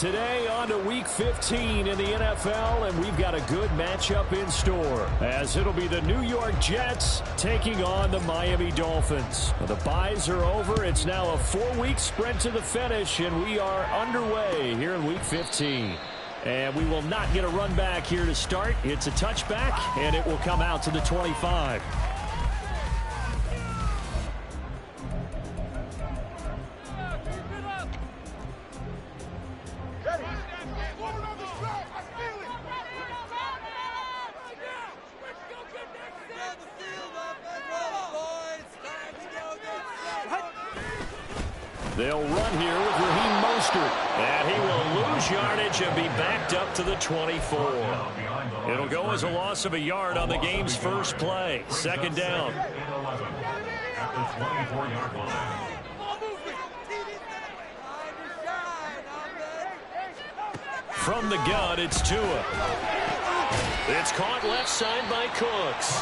Today on to Week 15 in the NFL, and we've got a good matchup in store, as it'll be the New York Jets taking on the Miami Dolphins. The byes are over. It's now a 4-week sprint to the finish, and we are underway here in Week 15. And we will not get a run back here to start. It's a touchback, and it will come out to the 25. They'll run here with Raheem Mostert. And he will lose yardage and be backed up to the 24. It'll go as a loss of a yard on the game's first play. Second down. From the gun, it's Tua. It's caught left side by Cooks.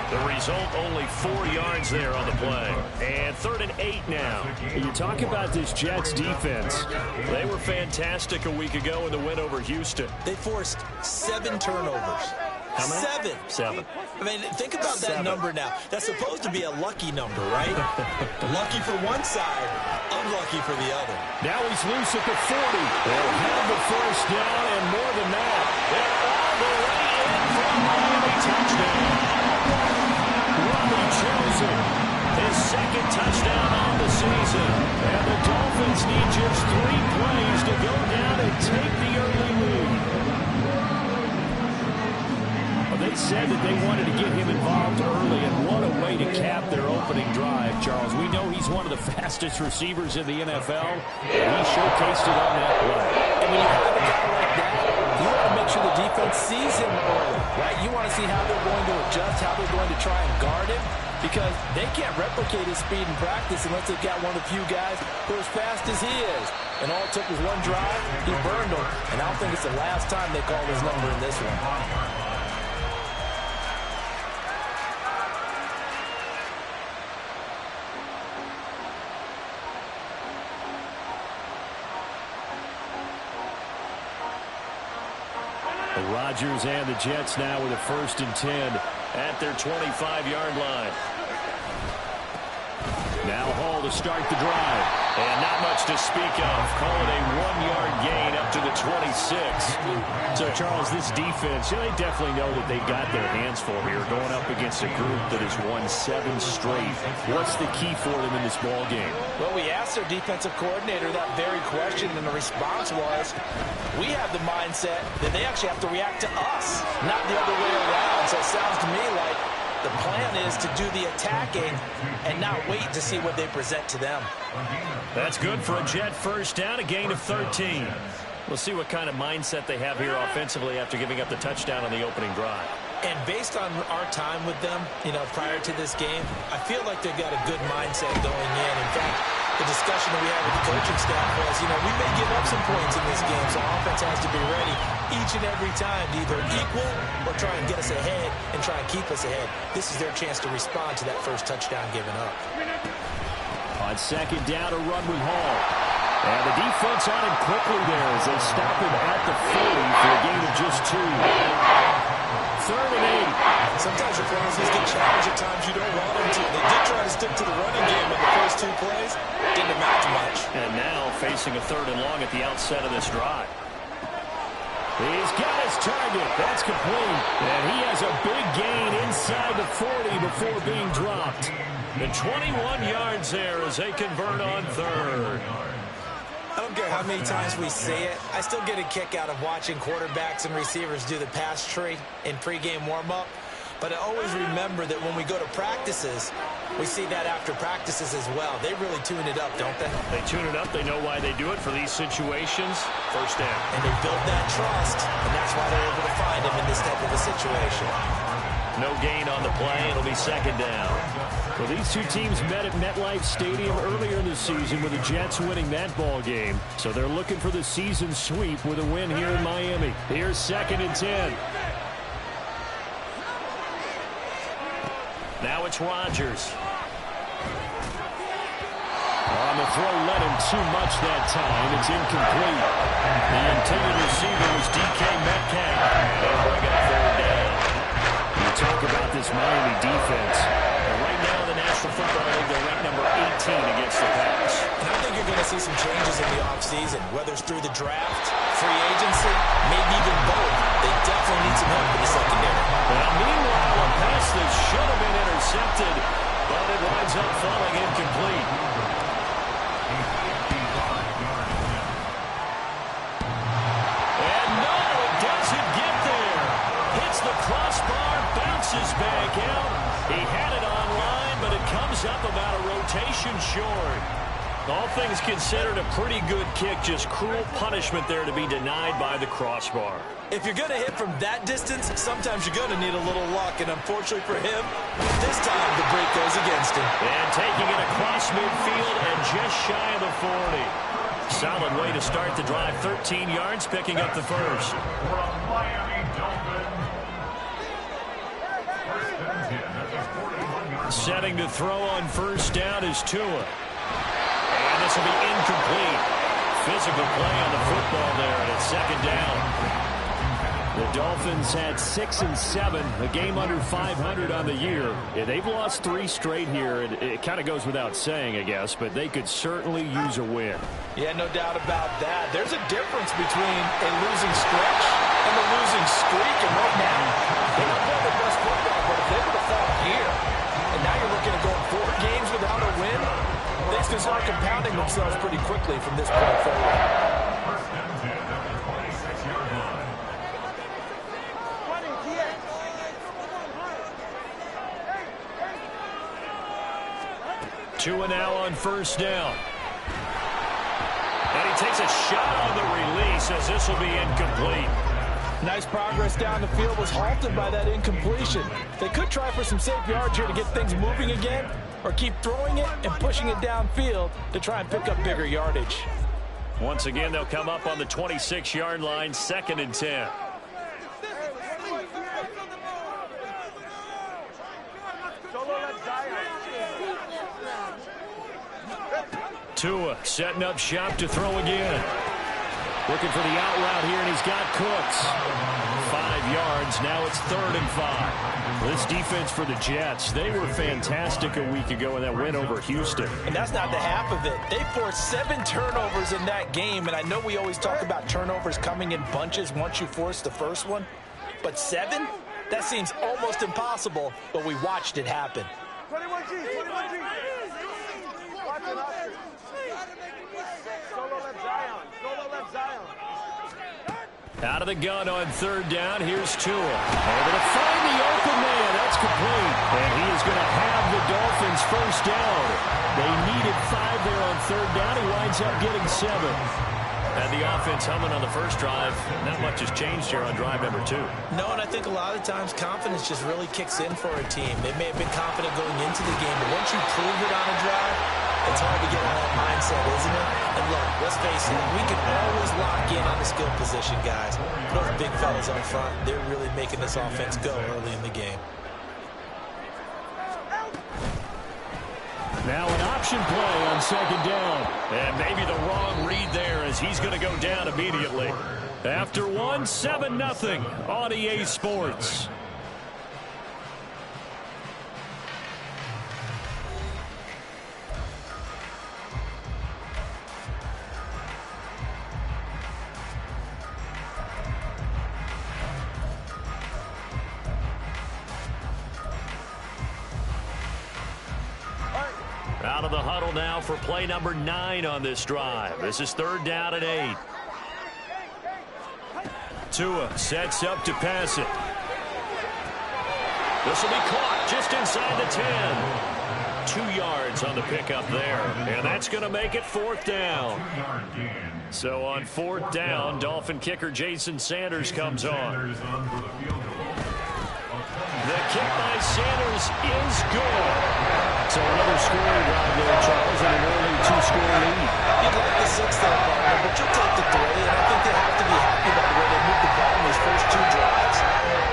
The result, only 4 yards there on the play. And 3rd and 8 now. You talk about this Jets defense. They were fantastic a week ago in the win over Houston. They forced 7 turnovers. How many? 7. I mean, think about that number now. That's supposed to be a lucky number, right? Lucky for one side, unlucky for the other. Now he's loose at the 40. They'll have the first down and more than that. They're all the way in for a Miami touchdown. Robbie Chosen, his 2nd touchdown on the season. And the Dolphins need just 3 plays to go down and take the early lead. They said that they wanted to get him involved early, and what a way to cap their opening drive, Charles. We know he's one of the fastest receivers in the NFL, and he showcased it on that play. And when you have a guy like that, you want to make sure the defense sees him early, right? You want to see how they're going to adjust, how they're going to try and guard him, because they can't replicate his speed in practice unless they've got one of the few guys who are as fast as he is. And all it took was one drive, he burned them, and I don't think it's the last time they call his number in this one. Rodgers and the Jets now with a 1st and 10 at their 25-yard line. Now Hall to start the drive. And not much to speak of. Call it a 1-yard gain up to the 26. So, Charles, this defense, they definitely know that they've got their hands full here going up against a group that has won 7 straight. What's the key for them in this ball game? Well, we asked their defensive coordinator that very question, and the response was, we have the mindset that they actually have to react to us, not the other way around. So it sounds to me like the plan is to do the attacking and not wait to see what they present to them. That's good for a Jet first down, a gain of 13. We'll see what kind of mindset they have here offensively after giving up the touchdown on the opening drive. And based on our time with them, prior to this game, I feel like they've got a good mindset going in. In fact, the discussion that we had with the coaching staff was, we may give up some points in this game, so offense has to be ready each and every time to either equal or try and get us ahead and try and keep us ahead. This is their chance to respond to that first touchdown given up. On 2nd down, a run with Hall. And the defense on him quickly there as they stop him at the 40 for a gain of just 2. 3rd and 8. Sometimes your offenses get challenged at times you don't want them to. They did try to stick to the running game in the first 2 plays. Didn't amount to much. And now facing a 3rd and long at the outset of this drive. He's got his target. That's complete. And he has a big gain inside the 40 before being dropped. The 21 yards there as they convert on 3rd. I don't care how many times we say it, I still get a kick out of watching quarterbacks and receivers do the pass tree in pregame warm-up. But I always remember that when we go to practices, we see that after practices as well. They really tune it up, don't they? They tune it up. They know why they do it for these situations. First down. And they build that trust, and that's why they're able to find him in this type of a situation. No gain on the play. It'll be 2nd down. Well, these two teams met at MetLife Stadium earlier in the season with the Jets winning that ball game. So they're looking for the season sweep with a win here in Miami. Here's 2nd and 10. Now it's Rodgers. On the throw led him too much that time. It's incomplete. The intended receiver was DK Metcalf. They'll bring up third down. You talk about this Miami defense. Right now in the National Football League, they're ranked number 18 against the pass. And I think you're going to see some changes in the offseason, whether it's through the draft, free agency, maybe even both. They definitely need some help in the secondary. Well, meanwhile, a pass that should have been intercepted, but it winds up falling incomplete. And no, it doesn't get there. Hits the crossbar, bounces back out. He had it online, but it comes up about a rotation short. All things considered, a pretty good kick, just cruel punishment there to be denied by the crossbar. If you're going to hit from that distance, sometimes you're going to need a little luck, and unfortunately for him, this time the break goes against him. And taking it across midfield and just shy of the 40. Solid way to start the drive, 13 yards, picking up the first. Setting to throw on first down is Tua. And this will be incomplete. Physical play on the football there, and it's second down. The Dolphins had 6 and 7, a game under 500 on the year. Yeah, they've lost 3 straight here. It kind of goes without saying, I guess, but they could certainly use a win. Yeah, no doubt about that. There's a difference between a losing stretch and a losing streak, and right now, they're not playing their best football, but if they were to fall here, and now you're looking at going 4 games without a win, things can start compounding themselves pretty quickly from this point forward. Tua now on first down. And he takes a shot on the release as this will be incomplete. Nice progress down the field, was halted by that incompletion. They could try for some safe yards here to get things moving again, or keep throwing it and pushing it downfield to try and pick up bigger yardage. Once again, they'll come up on the 26-yard line, 2nd and 10. Tua setting up shop to throw again. Looking for the out route here, and he's got Cooks. 5 yards, now it's 3rd and 5. This defense for the Jets, they were fantastic a week ago in that win over Houston. And that's not the half of it. They forced 7 turnovers in that game, and I know we always talk about turnovers coming in bunches once you force the first one, but 7? That seems almost impossible, but we watched it happen. 21G, 21G. Solo left Zion. Solo left Zion. Out of the gun on 3rd down. Here's Tua. Able to find the open man. That's complete. And he is going to have the Dolphins first down. They needed 5 there on 3rd down. He winds up getting 7. And the offense humming on the first drive. Not much has changed here on drive number 2. No, and I think a lot of times confidence just really kicks in for a team. They may have been confident going into the game, but once you prove it on a drive, it's hard to get out of that mindset, isn't it? And look, let's face it, we can always lock in on the skill position, guys. Those big fellas up front, they're really making this offense go early in the game. Now an option play on 2nd down. And maybe the wrong read there as he's going to go down immediately. After 1, 7-0 on EA Sports. Out of the huddle now for play number 9 on this drive. This is 3rd down and 8. Tua sets up to pass it. This will be caught just inside the 10. 2 yards on the pickup there. And that's going to make it 4th down. So on 4th down, Dolphin kicker Jason Sanders comes on. The kick by Sanders is good. So another scoring drive there, Charles, and an early 2-score lead. You'd like the 6th there, partner, but you'll take the 3, and I think they have to be happy about the way they moved the ball in those first 2 drives.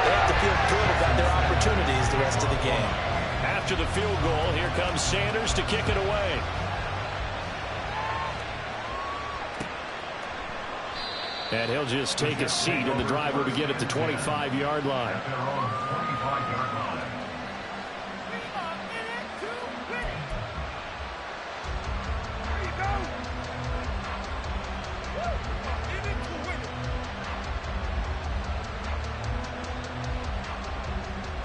They have to feel good about their opportunities the rest of the game. After the field goal, here comes Sanders to kick it away. And he'll just take a seat, and the drive will begin at the 25-yard line.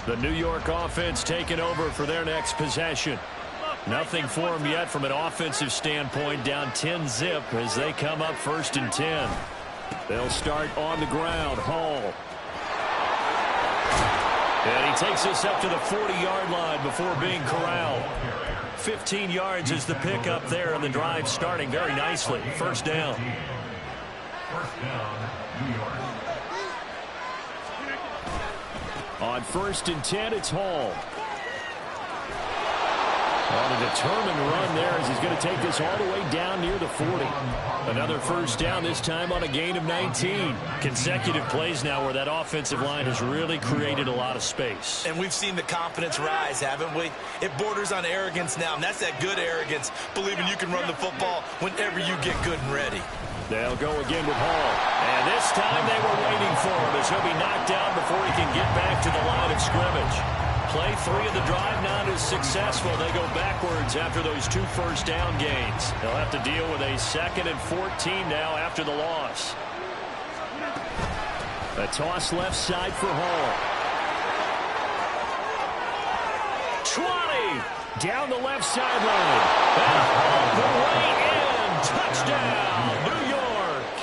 The New York offense taking over for their next possession. Nothing for them yet from an offensive standpoint, down 10-zip as they come up 1st and 10. They'll start on the ground. Hall. And he takes us up to the 40-yard line before being corralled. 15 yards is the pickup there, and the drive starting very nicely. 1st down. New York. On 1st and 10, it's Hall. On a determined run there as he's going to take this all the way down near the 40. Another 1st down, this time on a gain of 19. Consecutive plays now where that offensive line has really created a lot of space. And we've seen the confidence rise, haven't we? It borders on arrogance now, and that's that good arrogance, believing you can run the football whenever you get good and ready. They'll go again with Hall. And this time they were waiting for him as he'll be knocked down before he can get back to the line of scrimmage. Play 3 of the drive not as successful. They go backwards after those 2 first down gains. They'll have to deal with a 2nd and 14 now after the loss. A toss left side for Hall. 20 down the left sideline. And all the way in. Touchdown, New York.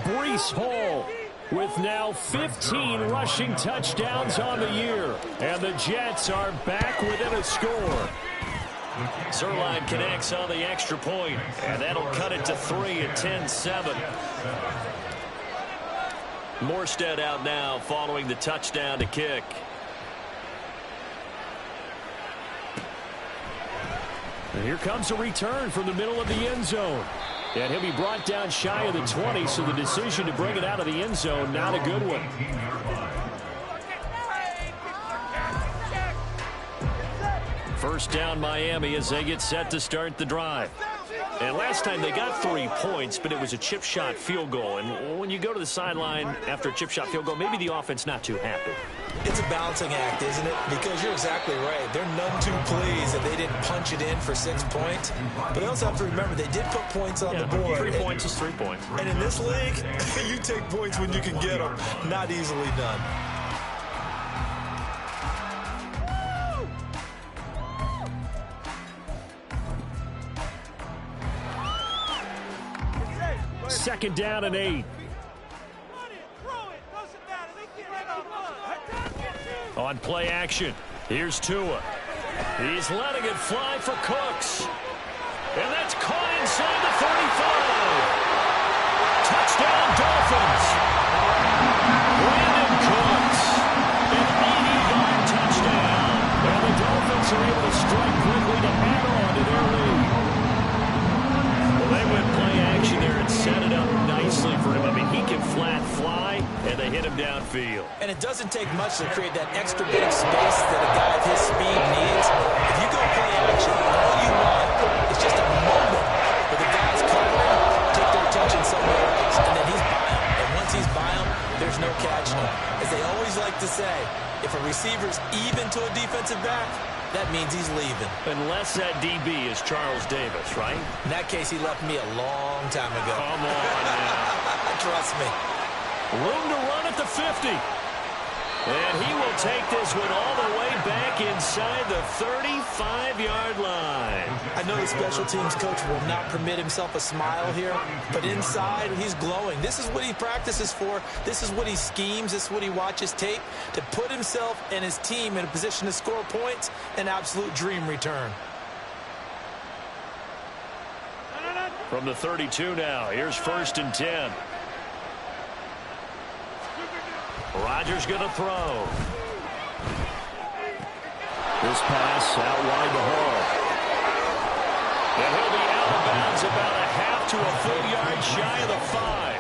Breece Hall with now 15 rushing touchdowns on the year. And the Jets are back within a score. Zuerlein connects on the extra point, and that'll cut it to 3 at 10-7. Morstead out now following the touchdown to kick. And here comes a return from the middle of the end zone. And he'll be brought down shy of the 20, so the decision to bring it out of the end zone, not a good one. First down Miami as they get set to start the drive. And last time they got 3 points, but it was a chip shot field goal. And when you go to the sideline after a chip shot field goal, maybe the offense not too happy. It's a balancing act, isn't it? Because you're exactly right. They're none too pleased that they didn't punch it in for 6 points. But they also have to remember they did put points on the board. 3 points is 3 points. And in this league, you take points when you can get them. Not easily done. Second down and 8. On play action, here's Tua. He's letting it fly for Cooks. And that's caught inside the 35. Touchdown, Dolphins. Brandon Cooks. An 80-yard touchdown. And the Dolphins are able to strike quickly to add on to their lead. Well, they went play action there and set it up nicely for him. I mean, he can flat fly, and they hit him downfield. And it doesn't take much to create that extra bit of space that a guy of his speed needs. If you go play action, all you want is just a moment where the guys covering take their attention somewhere else, and then he's by him. And once he's by him, there's no catching him. As they always like to say, if a receiver's even to a defensive back, that means he's leaving. Unless that DB is Charles Davis, right? In that case, he left me a long time ago. Come on now. Trust me. Room to run at the 50. And he will take this one all the way back inside the 35-yard line. I know the special teams coach will not permit himself a smile here, but inside he's glowing. This is what he practices for. This is what he schemes. This is what he watches tape to put himself and his team in a position to score points. An absolute dream return. From the 32 now, here's 1st and 10. Rodgers going to throw. This pass out wide to Hall. And he'll be out of bounds about a half to a full yard shy of the 5.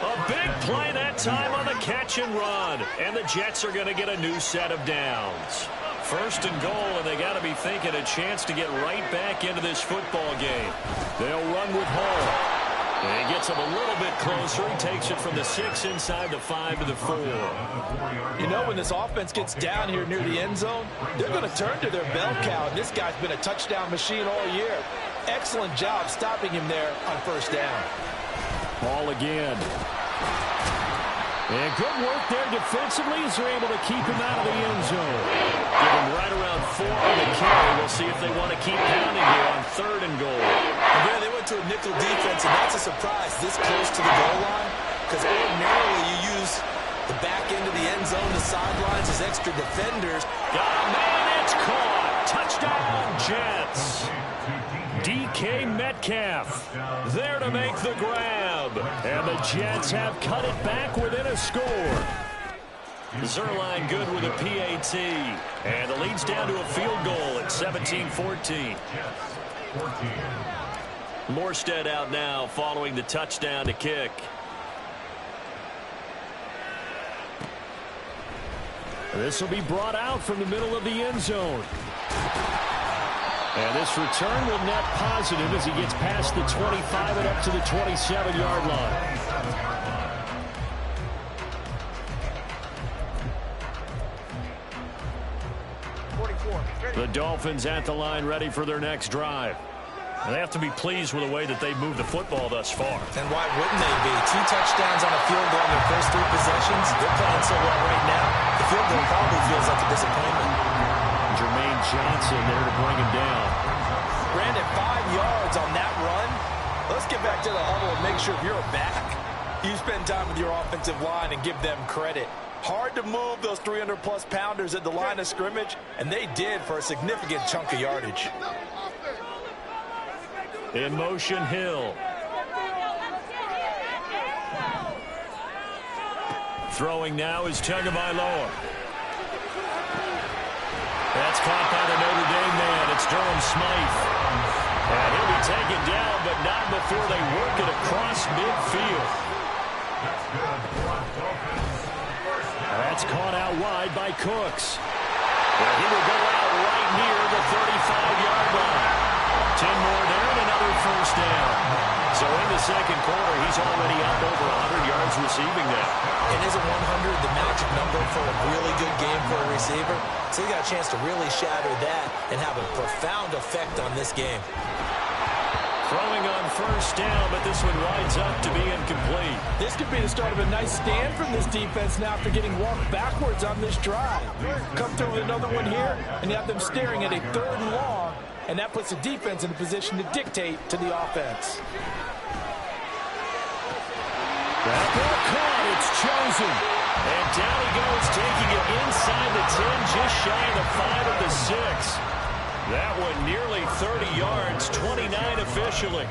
A big play that time on the catch and run. And the Jets are going to get a new set of downs. 1st and goal, and they got to be thinking a chance to get right back into this football game. They'll run with Hall. And he gets him a little bit closer. He takes it from the 6 inside the 5 to the 4. You know, when this offense gets down here near the end zone, they're going to turn to their bell cow. And this guy's been a touchdown machine all year. Excellent job stopping him there on first down. Ball again. And good work there defensively as they're able to keep him out of the end zone. Give him right around 4 on the carry. We'll see if they want to keep pounding here on 3rd and goal. And there they went to a nickel defense, and that's a surprise this close to the goal line, because ordinarily you use the back end of the end zone, the sidelines as extra defenders. Got a man, it's caught. Touchdown, Jets. DK Metcalf there to make the grab. And the Jets have cut it back within a score. Zerline good with a PAT. And the lead's down to a field goal at 17-14. Morstead out now following the touchdown to kick. This will be brought out from the middle of the end zone. And this return will net positive as he gets past the 25 and up to the 27-yard line. The Dolphins at the line ready for their next drive. And they have to be pleased with the way that they've moved the football thus far. And why wouldn't they be? 2 touchdowns on a field goal in their first 3 possessions. They're playing so well right now. The field goal probably feels like a disappointment. Jermaine Johnson there to bring him down. Brandon, 5 yards on that run. Let's get back to the huddle and make sure if you're back, you spend time with your offensive line and give them credit. Hard to move those 300-plus pounders at the line of scrimmage, and they did for a significant chunk of yardage. In motion, Hill. Throwing now is Tagovailoa. That's caught by the Notre Dame man. It's Durham Smythe. And he'll be taken down, but not before they work it across midfield. That's caught out wide by Cooks. And he will go out right near the 35-yard line. 10 more there and another first down. So in the second quarter, he's already up over 100 yards receiving now. And isn't 100 the magic number for a really good game for a receiver? So he got a chance to really shatter that and have a profound effect on this game. Throwing on first down, but this one winds up to be incomplete. This could be the start of a nice stand from this defense now after getting walked backwards on this drive. Come through with another one here, and you have them staring at a 3rd and long, and that puts the defense in a position to dictate to the offense. That ball caught, it's chosen. And down he goes, taking it inside the 10, just shy of the 5 of the 6. That one nearly 30 yards, 29 officially.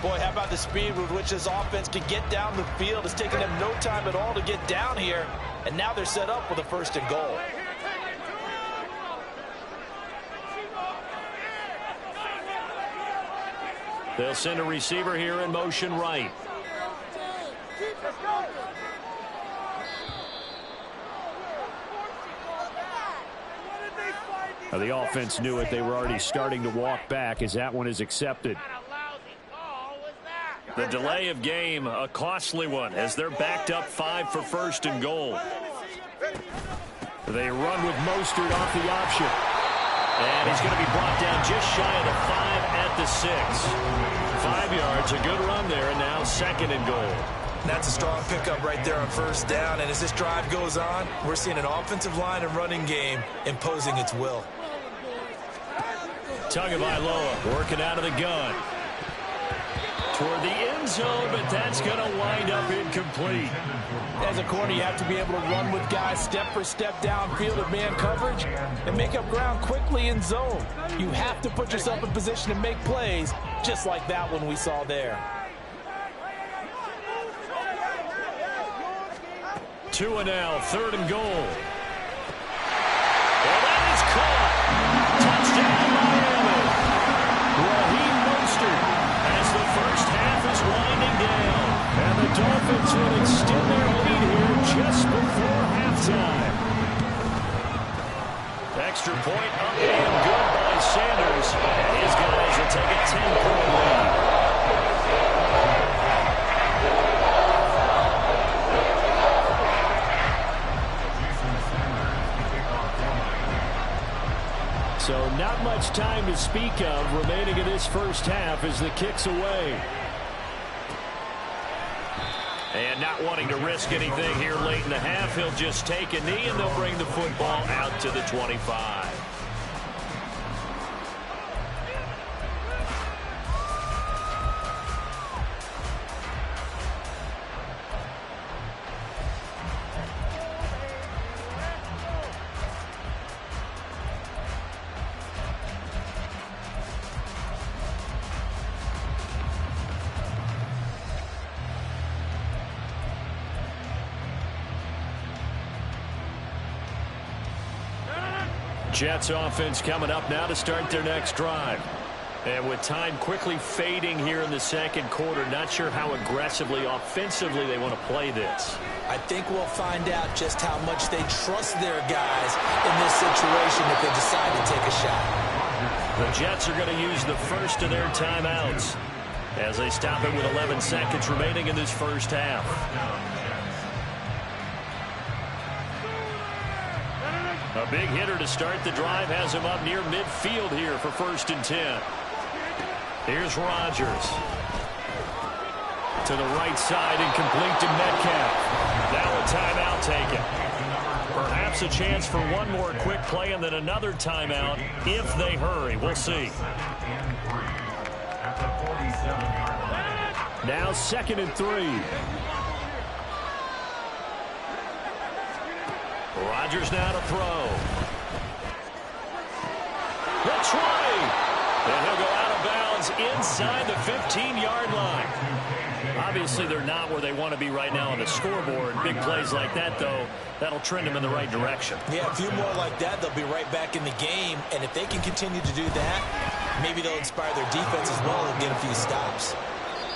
Boy, how about the speed with which this offense could get down the field? It's taken them no time at all to get down here, and now they're set up with a 1st and goal. They'll send a receiver here in motion right. The offense knew it. They were already starting to walk back as that one is accepted. The delay of game, a costly one, as they're backed up 5 for 1st and goal. They run with Mostert off the option. And he's going to be brought down just shy of the 5 at the 6. 5 yards, a good run there, and now 2nd and goal. That's a strong pickup right there on first down. And as this drive goes on, we're seeing an offensive line and running game imposing its will. Tagovailoa working out of the gun. Toward the end zone, but that's going to wind up incomplete. As a corner, you have to be able to run with guys step for step downfield at man coverage and make up ground quickly in zone. You have to put yourself in position to make plays, just like that one we saw there. 2 and now, 3rd and goal. Well, that is caught. Touchdown, Miami. Raheem Mostert as the first half is winding down. And the Dolphins will extend their lead here just before halftime. Extra point up and good by Sanders. And his guys will take a 10-point lead. So not much time to speak of remaining in this first half as the kick's away. And not wanting to risk anything here late in the half, he'll just take a knee and they'll bring the football out to the 25. Jets offense coming up now to start their next drive. And with time quickly fading here in the second quarter, not sure how aggressively, offensively they want to play this. I think we'll find out just how much they trust their guys in this situation if they decide to take a shot. The Jets are going to use the first of their timeouts as they stop it with 11 seconds remaining in this first half. A big hitter to start the drive has him up near midfield here for 1st and 10. Here's Rodgers. To the right side and complete to Metcalf. Now a timeout taken. Perhaps a chance for one more quick play and then another timeout if they hurry. We'll see. Now 2nd and 3. Rodgers now to throw. The try. And he'll go out of bounds inside the 15-yard line. Obviously, they're not where they want to be right now on the scoreboard. Big plays like that, though, that'll trend them in the right direction. Yeah, a few more like that, they'll be right back in the game. And if they can continue to do that, maybe they'll inspire their defense as well and get a few stops.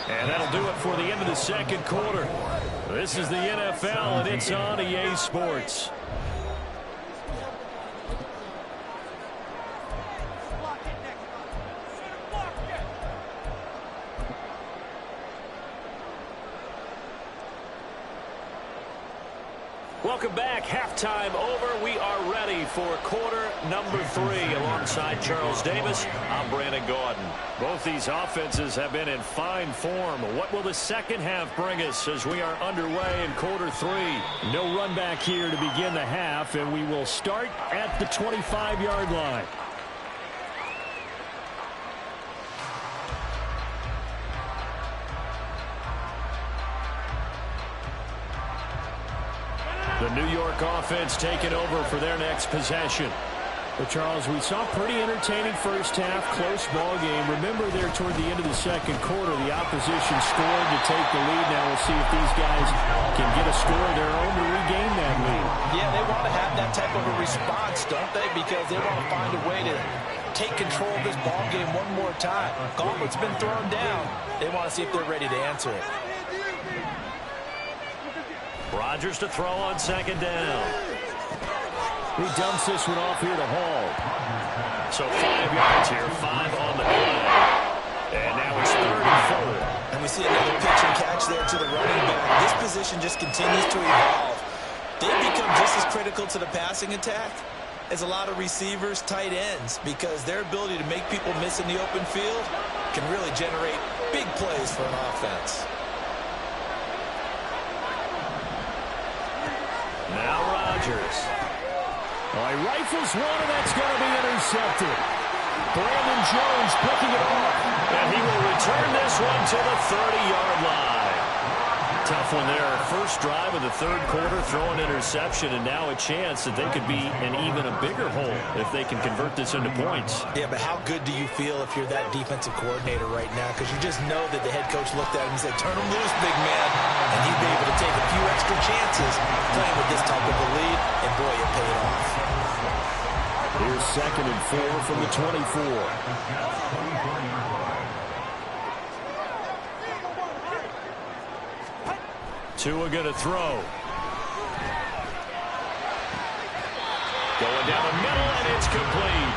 And that'll do it for the end of the second quarter. This is the NFL, and it's on EA Sports. Welcome back. Halftime over. We are ready for quarter number 3. Alongside Charles Davis, I'm Brandon Gaudin. Both these offenses have been in fine form. What will the second half bring us as we are underway in quarter 3? No run back here to begin the half, and we will start at the 25-yard line. The New York offense taking over for their next possession. But, Charles, we saw pretty entertaining first half, close ball game. Remember there toward the end of the second quarter, the opposition scored to take the lead. Now we'll see if these guys can get a score of their own to regain that lead. Yeah, they want to have that type of a response, don't they? Because they want to find a way to take control of this ball game one more time. Gauntlet's been thrown down. They want to see if they're ready to answer it. Rodgers to throw on second down. He dumps this one off here to Hall. So 5 yards here, 5 on the play. And now it's 3rd and 4. And we see another pitch and catch there to the running back. This position just continues to evolve. They become just as critical to the passing attack as a lot of receivers, tight ends, because their ability to make people miss in the open field can really generate big plays for an offense. Now Rodgers. Oh, he rifles one, and that's going to be intercepted. Brandon Jones picking it off. And he will return this one to the 30-yard line. Tough one there. First drive of the third quarter, throw an interception, and now a chance that they could be in even a bigger hole if they can convert this into points. Yeah, but how good do you feel if you're that defensive coordinator right now? Because you just know that the head coach looked at him and said, turn him loose, big man. And he'd be able to take a few extra chances playing with this type of a lead, and boy, it paid off. Here's 2nd and 4 from the 24. Tua going to throw. Going down the middle, and it's complete.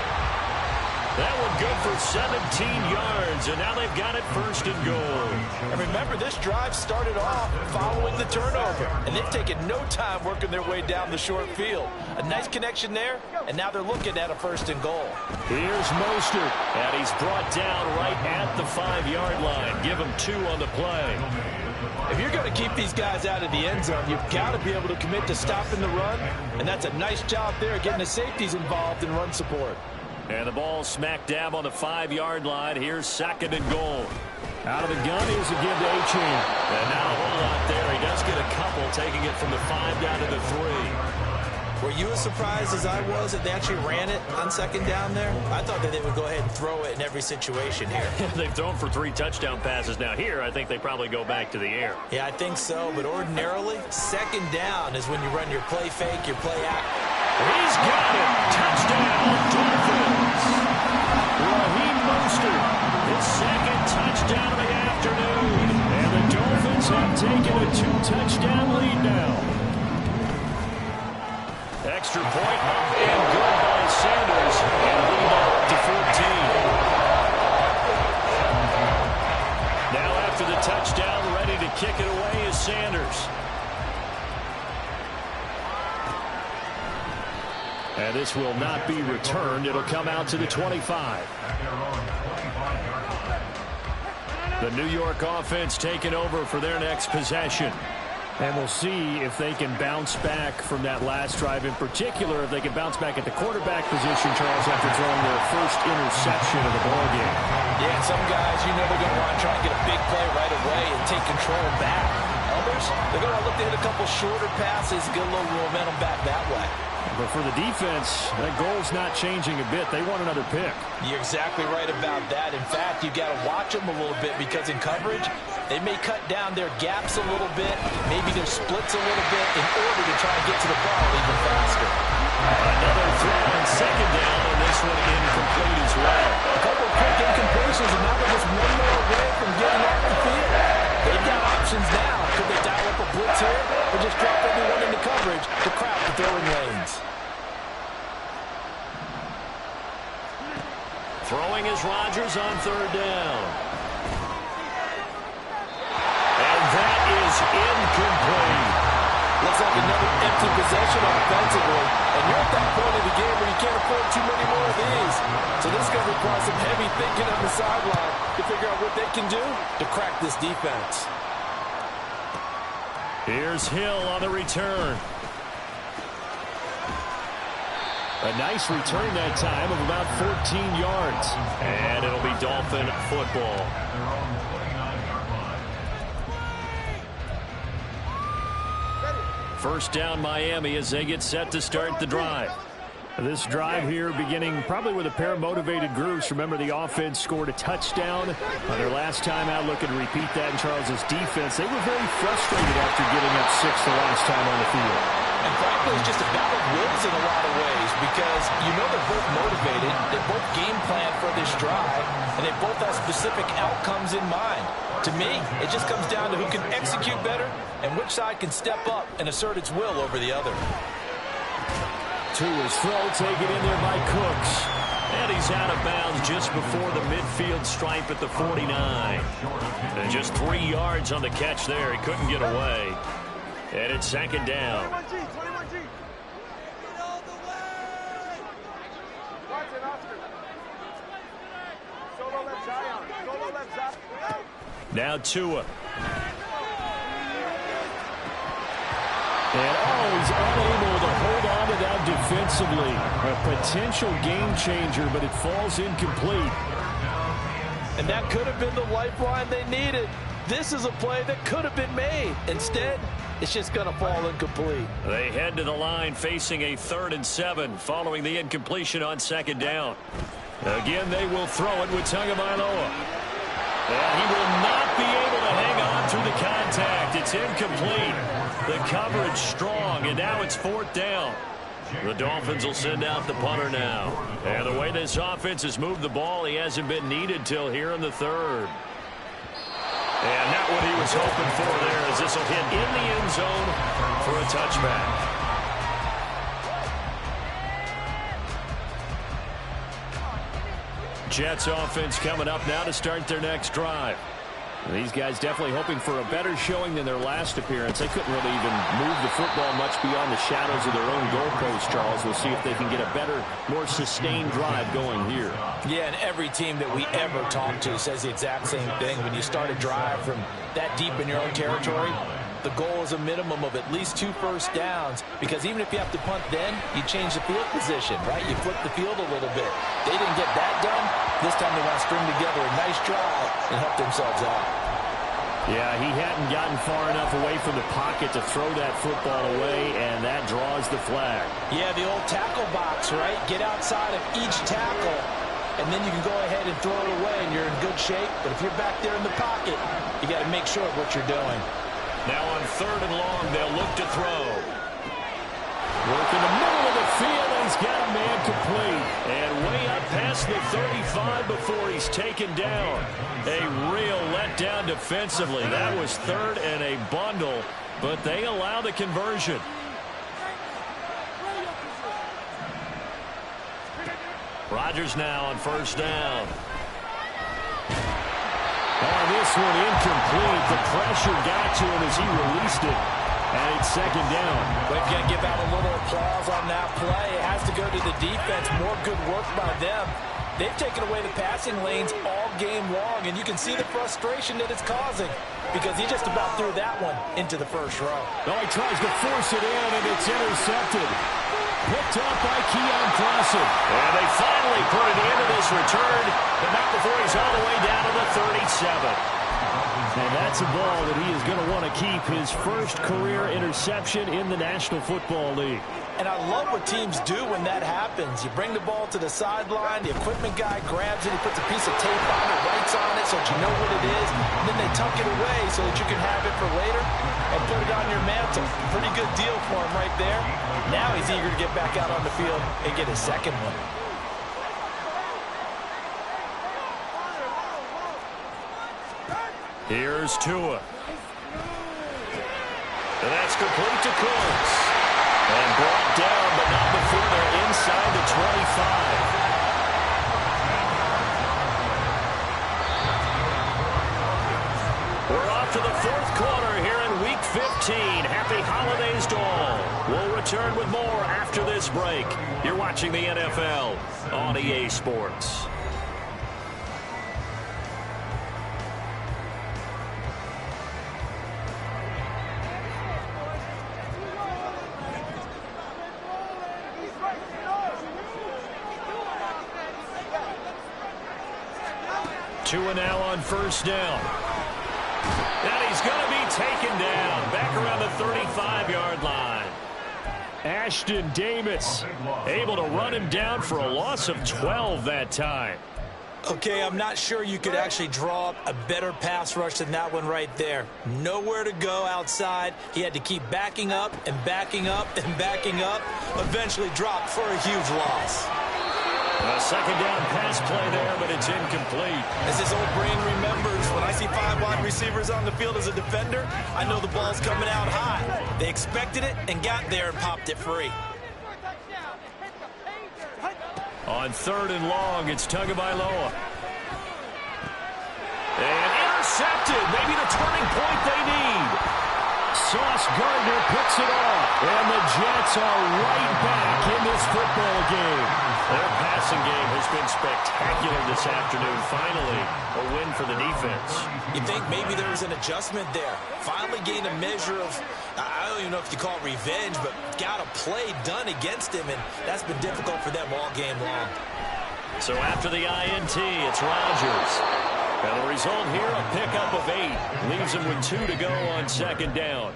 That one good for 17 yards, and now they've got it first and goal. And remember, this drive started off following the turnover, and they've taken no time working their way down the short field. A nice connection there, and now they're looking at a first and goal. Here's Mostert, and he's brought down right at the 5-yard line. Give him 2 on the play. If you're going to keep these guys out of the end zone, you've got to be able to commit to stopping the run, and that's a nice job there getting the safeties involved in run support. And the ball smack dab on the 5-yard line. Here's second and goal. Out of the gun is a give to Achane. And not a whole lot there. He does get a couple, taking it from the 5 down to the 3. Were you as surprised as I was that they actually ran it on second down there? I thought that they would go ahead and throw it in every situation here. They've thrown for 3 touchdown passes. Now here, I think they probably go back to the air. Yeah, I think so. But ordinarily, second down is when you run your play fake, your play act. He's got it. Touchdown, Dolphins. Raheem Mostert, his second touchdown of the afternoon. And the Dolphins have taken a 2-touchdown lead now. Extra point up and good by Sanders. And lead up to 14. Now after the touchdown, ready to kick it away is Sanders. And this will not be returned. It'll come out to the 25. The New York offense taking over for their next possession. And we'll see if they can bounce back from that last drive. In particular, if they can bounce back at the quarterback position, Charles, after throwing their first interception of the ballgame. Yeah, some guys, you know they're going to want to try and get a big play right away and take control back. Others, they're going to look to hit a couple shorter passes, get a little momentum back that way. But for the defense, that goal's not changing a bit. They want another pick. You're exactly right about that. In fact, you've got to watch them a little bit because in coverage, they may cut down their gaps a little bit, maybe their splits a little bit in order to try and get to the ball even faster. Another throw on second down, and this one incomplete as well. A couple of quick incompletions, and now they're just one more away from getting off the field. They've got options now. Could they dial up a blitz here or just drop everyone into coverage to crowd the throwing lanes? Throwing is Rodgers on third down. And that is incomplete. Looks like another empty possession offensively. And you're at that point of the game where you can't afford too many more of these. So this is going to require some heavy thinking on the sideline to figure out what they can do to crack this defense. Here's Hill on the return. A nice return that time of about 14 yards. And it'll be Dolphin football. First down Miami as they get set to start the drive. This drive here beginning probably with a pair of motivated groups. Remember, the offense scored a touchdown on their last time out. Looking to repeat that in Charles's defense. They were very frustrated after giving up 6 the last time on the field. And frankly, it's just a battle of wills in a lot of ways because you know they're both motivated. They both game plan for this drive, and they both have specific outcomes in mind. To me, it just comes down to who can execute better and which side can step up and assert its will over the other. To his throw, taken in there by Cooks. And he's out of bounds just before the midfield stripe at the 49. And just 3 yards on the catch there. He couldn't get away. And it's second down. 21G. Watson, Oscar. Solo left Zion. Now Tua. And he's unable to hold on to that defensively. A potential game changer, but it falls incomplete. And that could have been the lifeline they needed. This is a play that could have been made. Instead, it's just going to fall incomplete. They head to the line facing a 3rd and 7 following the incompletion on second down. Again, they will throw it with Tagovailoa. And he will not be able to hang on through the contact. It's incomplete. The coverage strong, and now it's 4th down. The Dolphins will send out the punter now. And the way this offense has moved the ball, he hasn't been needed till here in the 3rd. And not what he was hoping for there, as this will hit in the end zone for a touchback. Jets offense coming up now to start their next drive. These guys definitely hoping for a better showing than their last appearance. They couldn't really even move the football much beyond the shadows of their own goalpost, Charles. We'll see if they can get a better, more sustained drive going here. Yeah, and every team that we ever talk to says the exact same thing. When you start a drive from that deep in your own territory, the goal is a minimum of at least 2 first downs, because even if you have to punt then, you change the field position, right? You flip the field a little bit. They didn't get that done. This time they want to string together a nice drive and help themselves out. Yeah, he hadn't gotten far enough away from the pocket to throw that football away, and that draws the flag. Yeah, the old tackle box, right? Get outside of each tackle, and then you can go ahead and throw it away, and you're in good shape. But if you're back there in the pocket, you got to make sure of what you're doing. Now on 3rd and long, they'll look to throw. Work in the middle of the field, and he's got a man complete. And way up past the 35 before he's taken down. A real letdown defensively. That was 3rd and a bundle, but they allow the conversion. Rodgers now on 1st down. Oh, this one incomplete. The pressure got to him as he released it. And it's 2nd down. We've got to give out a little applause on that play. It has to go to the defense. More good work by them. They've taken away the passing lanes all game long, and you can see the frustration that it's causing, because he just about threw that one into the 1st row. Oh, he tries to force it in, and it's intercepted. Picked up by Keon Clausen. And they finally put it into this return, but not before he's all the way down to the 37. And that's a ball that he is going to want to keep, his first career interception in the National Football League. And I love what teams do when that happens. You bring the ball to the sideline, the equipment guy grabs it, he puts a piece of tape on it, writes on it so that you know what it is, and then they tuck it away so that you can have it for later and put it on your mantle. Pretty good deal for him right there. Now he's eager to get back out on the field and get his 2nd one. Here's Tua. And that's complete to Coates. And brought down, but not before they're inside the 25. We're off to the 4th quarter here in Week 15. Happy holidays to all. We'll return with more after this break. You're watching the NFL on EA Sports. Tua now on 1st down. And he's going to be taken down back around the 35-yard line. Ashton Davis able to run him down for a loss of 12 that time. Okay, I'm not sure you could actually draw up a better pass rush than that one right there. Nowhere to go outside. He had to keep backing up and backing up and backing up. Eventually dropped for a huge loss. A 2nd down pass play there, but it's incomplete. As his old brain remembers, when I see 5 wide receivers on the field as a defender, I know the ball's coming out high. They expected it and got there and popped it free. On 3rd and long, it's Tagovailoa. And intercepted. Maybe the turning point they need. Sauce Gardner picks it off. And the Jets are right back in this football game. Their passing game has been spectacular this afternoon. Finally, a win for the defense. You think maybe there was an adjustment there. Finally gained a measure of, I don't even know if you call it revenge, but got a play done against him, and that's been difficult for them all game long. So after the INT, it's Rodgers. And the result here, a pickup of 8. Leaves him with 2 to go on 2nd down.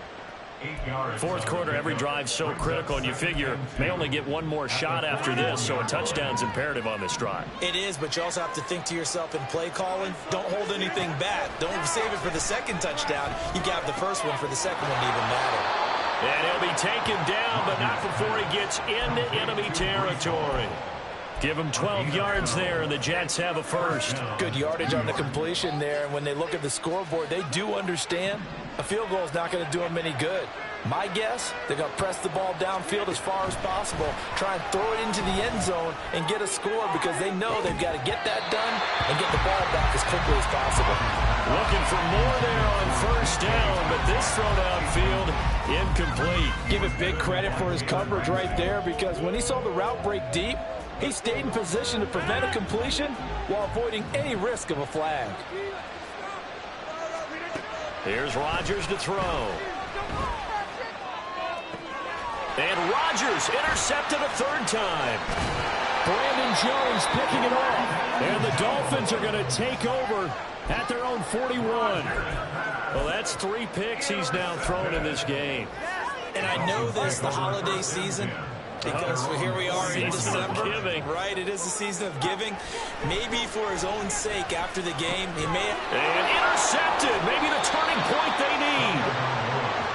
4th quarter, every drive's so critical, and you figure may only get one more shot after this, so a touchdown's imperative on this drive. It is, but you also have to think to yourself in play calling, don't hold anything back. Don't save it for the 2nd touchdown. You got the 1st one for the 2nd one to even matter. And he'll be taken down, but not before he gets into enemy territory. Give him 12 yards there, and the Jets have a 1st. Good yardage on the completion there, and when they look at the scoreboard, they do understand a field goal is not going to do them any good. My guess, they're going to press the ball downfield as far as possible, try and throw it into the end zone and get a score because they know they've got to get that done and get the ball back as quickly as possible. Looking for more there on first down, but this throw downfield incomplete. Give it big credit for his coverage right there because when he saw the route break deep, he stayed in position to prevent a completion while avoiding any risk of a flag. Here's Rodgers to throw. And Rodgers intercepted a third time. Brandon Jones picking it off. And the Dolphins are going to take over at their own 41. Well, that's 3 picks he's now thrown in this game. And I know this, the holiday season, because here we are in December. Right, it is the season of giving. Maybe for his own sake after the game, he may have... And intercepted. Maybe the turning point they need.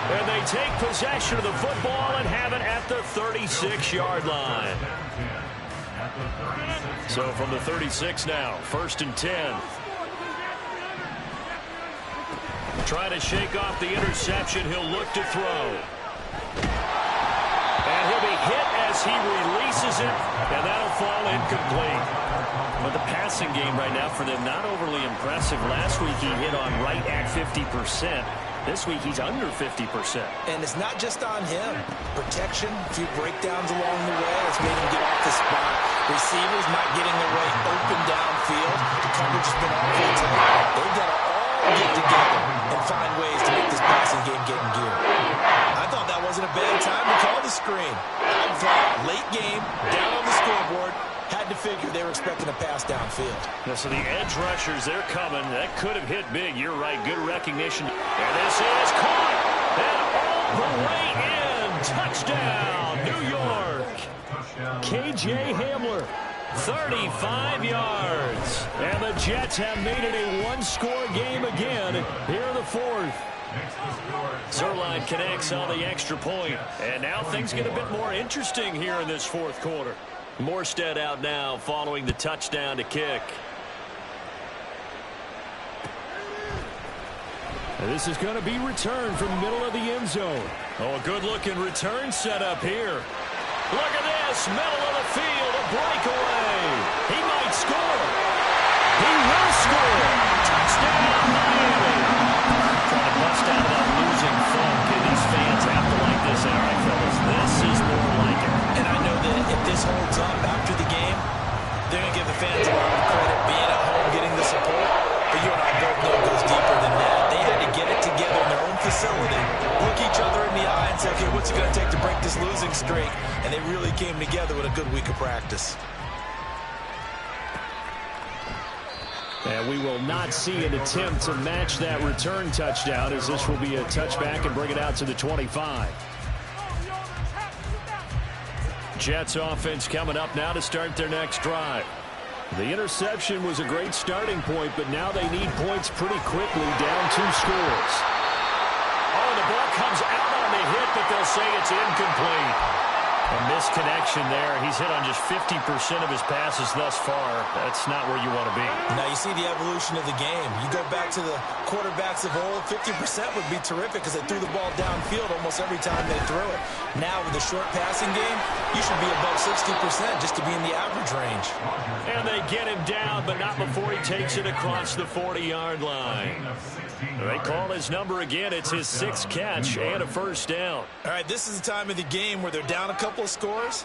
And they take possession of the football and have it at the 36-yard line. So from the 36 now, 1st and 10. Trying to shake off the interception. He'll look to throw. And he'll be hit as he releases it, and that'll fall incomplete. But the passing game right now for them, not overly impressive. Last week he hit on right at 50%. This week he's under 50%. And it's not just on him. Protection, a few breakdowns along the way. That's made him get off the spot. Receivers not getting the right open downfield. The coverage has been awful tonight. They've got to all get together and find ways to make this passing game get in gear. I thought that wasn't a bad time to call the screen. I thought late game, down on the scoreboard, had to figure they were expecting a pass downfield. Now, so the edge rushers, they're coming. That could have hit big. You're right. Good recognition. And this is caught. And all the way in. Touchdown, New York. KJ Hamler, 35 yards. And the Jets have made it a one-score game again here in the 4th. Zuerlein connects on the extra point. And now things get a bit more interesting here in this 4th quarter. Morstead out now following the touchdown to kick. And this is going to be returned from the middle of the end zone. Oh, a good-looking return set up here. Look at this, middle of the field, a breakaway. He might score. He will score. Touchdown, Miami. Trying to bust out of that losing funk, and these fans have to like this. All right, fellas, this is more like it. And I know that if this holds up after the game, they're going to give the fans a lot of credit being at home, getting the support. But you and I both know it goes deeper than that. They had to get it together in their own facility, look each other in the eye and say, okay, what's it going to take to break this losing streak? And they really came together with a good week of practice. And we will not see an attempt to match that return touchdown, as this will be a touchback and bring it out to the 25. Jets offense coming up now to start their next drive. The interception was a great starting point, but now they need points pretty quickly, down 2 scores. Oh, the ball comes out on the hit, but they'll say it's incomplete. A misconnection there. He's hit on just 50% of his passes thus far. That's not where you want to be. Now you see the evolution of the game. You go back to the quarterbacks of old, 50% would be terrific because they threw the ball downfield almost every time they threw it. Now with the short passing game, you should be above 60% just to be in the average range. And they get him down, but not before he takes it across the 40-yard line. They call his number again. It's his 6th catch and a first down. All right, this is the time of the game where they're down a couple of scores,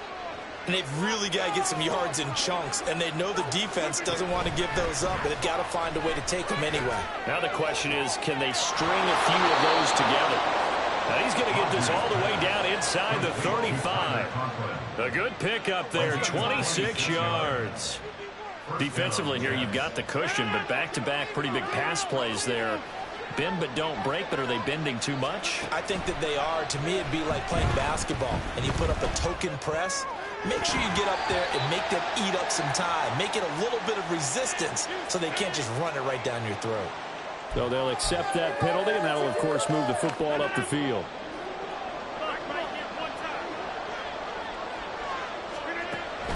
and they've really got to get some yards in chunks, and they know the defense doesn't want to give those up, but they've got to find a way to take them anyway. Now the question is, can they string a few of those together? Now he's going to get this all the way down inside the 35. A good pickup there, 26 yards. Defensively here, you've got the cushion, but back-to-back pretty big pass plays there. Bend but don't break, but are they bending too much? I think that they are. To me, it'd be like playing basketball, and you put up a token press. Make sure you get up there and make them eat up some time. Make it a little bit of resistance so they can't just run it right down your throat. So they'll accept that penalty, and that'll, of course, move the football up the field.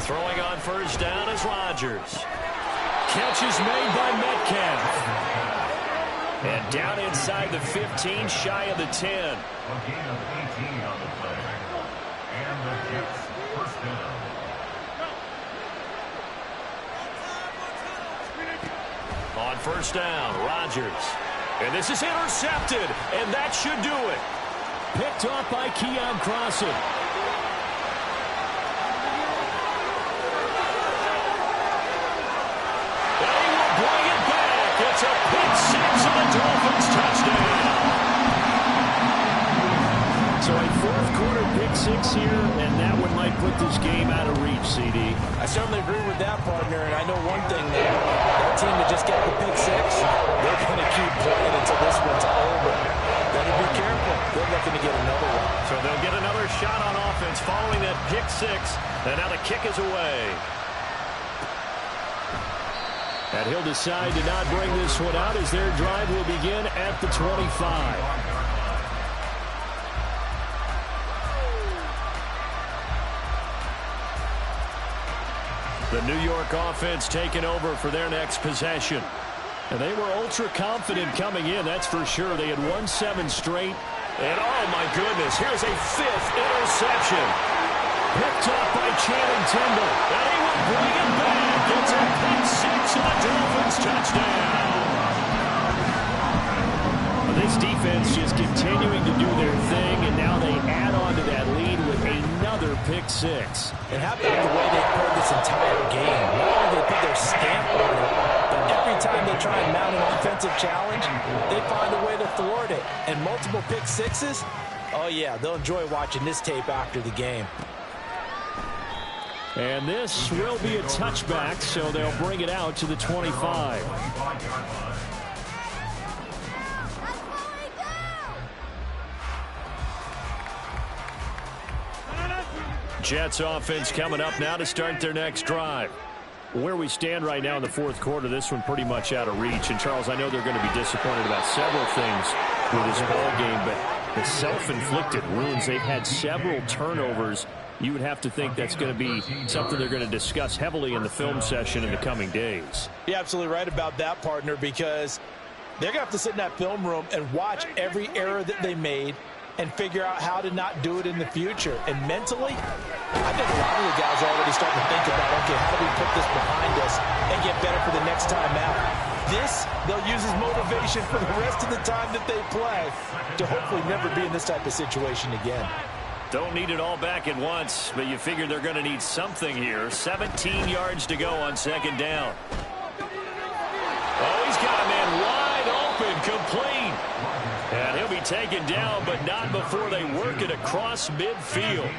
Throwing on first down is Rodgers. Catch is made by Metcalf. And down inside the 15, shy of the 10. A gain of 18 on the play. And the Jets first down. On first down, Rodgers. And this is intercepted, and that should do it. Picked off by Keon Crossen. And he will bring it back. It's a pick six and a Dolphins touchdown. So a fourth quarter pick six here, and that one might put this game out of reach, CD. I certainly agree with that, partner, and I know one thing there. That team that just got the pick six, they're going to keep playing until this one's over. Better be careful. They're looking to get another one. So they'll get another shot on offense following that pick six, and now the kick is away. And he'll decide to not bring this one out as their drive will begin at the 25. The New York offense taking over for their next possession. And they were ultra confident coming in, that's for sure. They had won 7 straight. And oh my goodness, here's a 5th interception. Picked up by Channing Tindall. And he will bring it back. It's a pick six and a Dolphins touchdown. This defense just continuing to do their thing, and now they add on to that lead with another pick six. And how about the way they played this entire game? Not only did they put their stamp on it, but every time they try and mount an offensive challenge, they find a way to thwart it. And multiple pick sixes, oh yeah, they'll enjoy watching this tape after the game. And this will be a touchback, so they'll bring it out to the 25. Jets offense coming up now to start their next drive. Where we stand right now in the fourth quarter, this one pretty much out of reach. And, Charles, I know they're going to be disappointed about several things with this ball game, but the self-inflicted wounds, they've had several turnovers. You would have to think that's going to be something they're going to discuss heavily in the film session in the coming days. You're absolutely right about that, partner, because they're going to have to sit in that film room and watch every error that they made and figure out how to not do it in the future. And mentally, I think a lot of the guys are already starting to think about, okay, how do we put this behind us and get better for the next time out? This, they'll use as motivation for the rest of the time that they play to hopefully never be in this type of situation again. Don't need it all back at once, but you figure they're going to need something here. 17 yards to go on second down. Oh, he's got a man wide open, complete. And he'll be taken down, but not before they work it across midfield.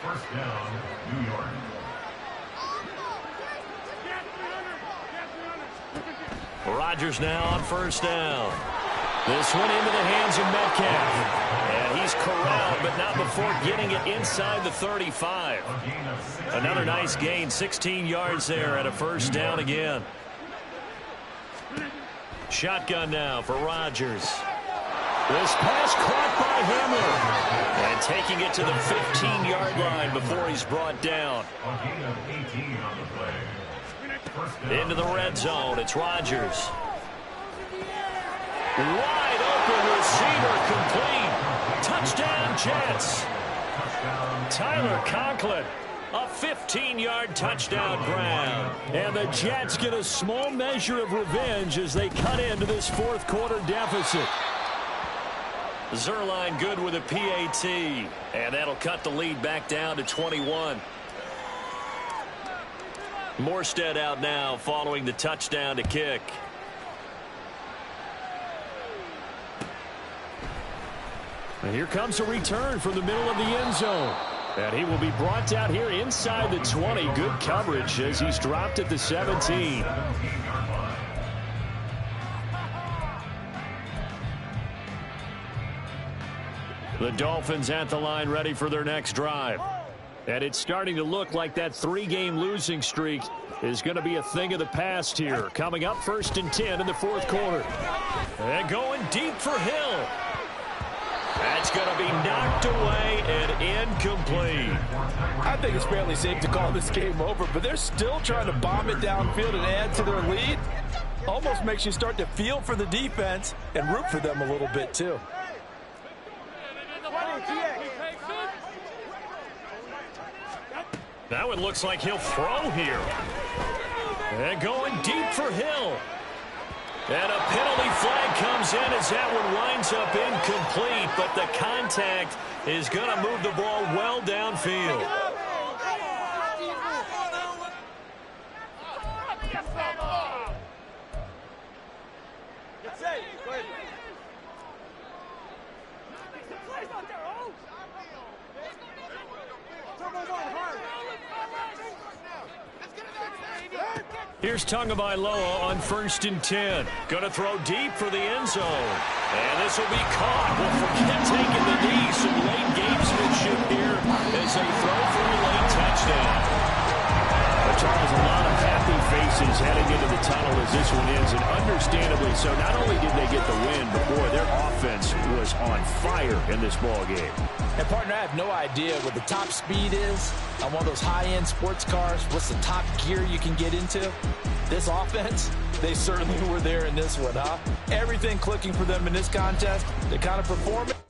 First down, New York. Rodgers now on first down. This one into the hands of Metcalf. And he's corralled, but not before getting it inside the 35. Another nice gain, 16 yards there and a first down again. Shotgun now for Rodgers. This pass caught by Hamler. And taking it to the 15-yard line before he's brought down. A gain of 18 on the play. Into the red zone, it's Rodgers. Wide open receiver, complete. Touchdown, Jets. Tyler Conklin. A 15-yard touchdown grab. And the Jets get a small measure of revenge as they cut into this fourth quarter deficit. Zuerlein good with a PAT. And that'll cut the lead back down to 21. Morstead out now following the touchdown to kick. And here comes a return from the middle of the end zone. And he will be brought down here inside the 20. Good coverage as he's dropped at the 17. The Dolphins at the line ready for their next drive. And it's starting to look like that 3-game losing streak is going to be a thing of the past here. Coming up 1st and 10 in the fourth quarter. And going deep for Hill. That's going to be knocked away and incomplete. I think it's fairly safe to call this game over, but they're still trying to bomb it downfield and add to their lead. almost makes you start to feel for the defense and root for them a little bit too. Now it looks like he'll throw here. And going deep for Hill. And a penalty flag comes in as that one winds up incomplete, but the contact is going to move the ball well downfield. Here's Tagovailoa on 1st and 10. Going to throw deep for the end zone. And this will be caught. Well, forget taking the knee. Some late gamesmanship here as they throw for a late touchdown. But Charles, a lot of happy faces heading into the tunnel as this one ends, and understandably so. Not only did they get the win, but boy, their offense was on fire in this ball game. And partner, I have no idea what the top speed is on one of those high-end sports cars. What's the top gear you can get into? This offense, they certainly were there in this one, huh? Everything clicking for them in this contest. The kind of performance.